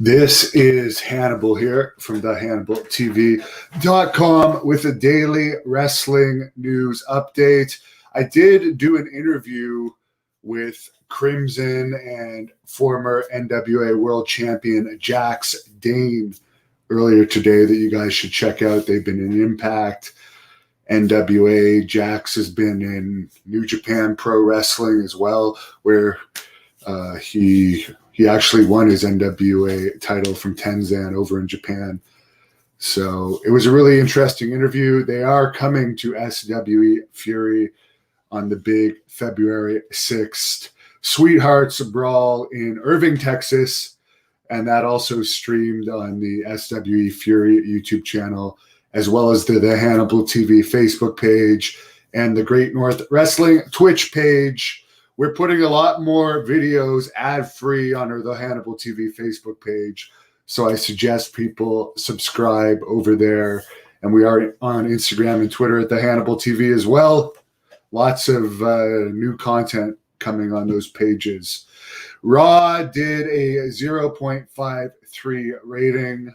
This is Hannibal here from the HannibalTV.com with a daily wrestling news update. I did do an interview with Crimson and former NWA World Champion Jax Dane earlier today that you guys should check out. They've been in Impact, NWA. Jax has been in New Japan Pro Wrestling as well, where he actually won his NWA title from Tenzan over in Japan. So it was a really interesting interview. They are coming to SWE Fury on the big February 6th Sweethearts Brawl in Irving, Texas. And that also streamed on the SWE Fury YouTube channel, as well as the Hannibal TV Facebook page and the Great North Wrestling Twitch page. We're putting a lot more videos ad-free on the Hannibal TV Facebook page, so I suggest people subscribe over there. And we are on Instagram and Twitter at the Hannibal TV as well. Lots of new content coming on those pages. Raw did a 0.53 rating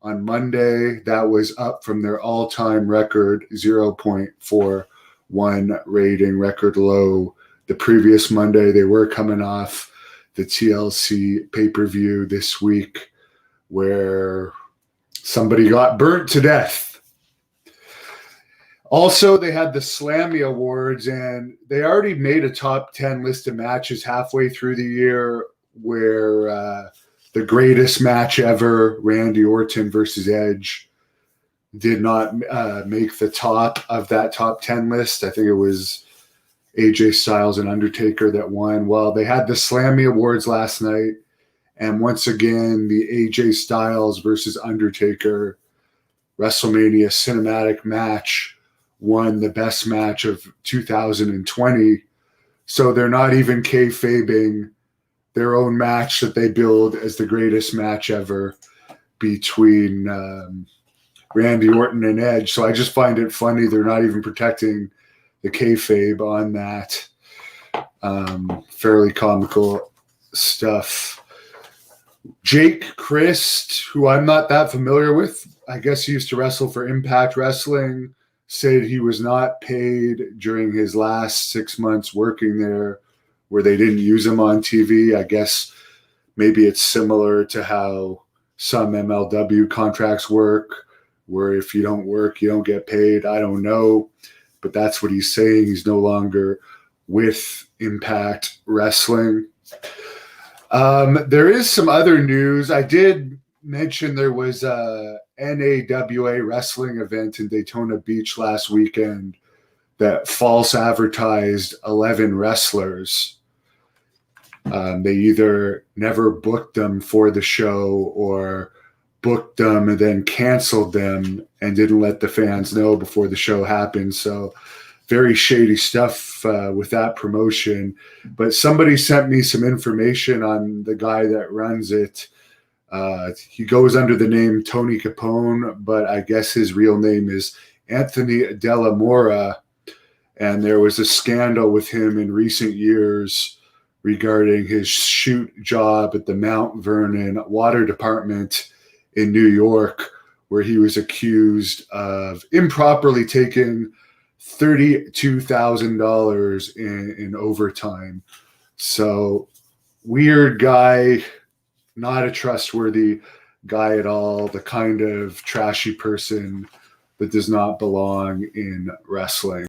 on Monday. That was up from their all-time record 0.41 rating, record low. The previous Monday, they were coming off the TLC pay-per-view this week where somebody got burnt to death. Also, they had the Slammy Awards, and they already made a top 10 list of matches halfway through the year where the greatest match ever, Randy Orton versus Edge, did not make the top of that top 10 list. I think it was AJ Styles and Undertaker that won. Well, they had the Slammy Awards last night, and once again, the AJ Styles versus Undertaker WrestleMania cinematic match won the best match of 2020. So they're not even kayfabing their own match that they build as the greatest match ever between Randy Orton and Edge. So I just find it funny they're not even protecting the kayfabe on that. Fairly comical stuff. Jake Christ, who I'm not that familiar with, I guess he used to wrestle for Impact Wrestling, said he was not paid during his last 6 months working there, where they didn't use him on TV. I guess maybe it's similar to how some MLW contracts work, where if you don't work, you don't get paid. I don't know. But that's what he's saying. He's no longer with Impact Wrestling. There is some other news. I did mention there was a NAWA wrestling event in Daytona Beach last weekend that false advertised 11 wrestlers. They either never booked them for the show or booked them and then canceled them and didn't let the fans know before the show happened. So very shady stuff with that promotion. But somebody sent me some information on the guy that runs it. He goes under the name Tony Capone, but I guess his real name is Anthony Della Mora. And there was a scandal with him in recent years regarding his shoot job at the Mount Vernon Water Department in New York, where he was accused of improperly taking $32,000 in overtime. So weird guy, not a trustworthy guy at all, the kind of trashy person that does not belong in wrestling.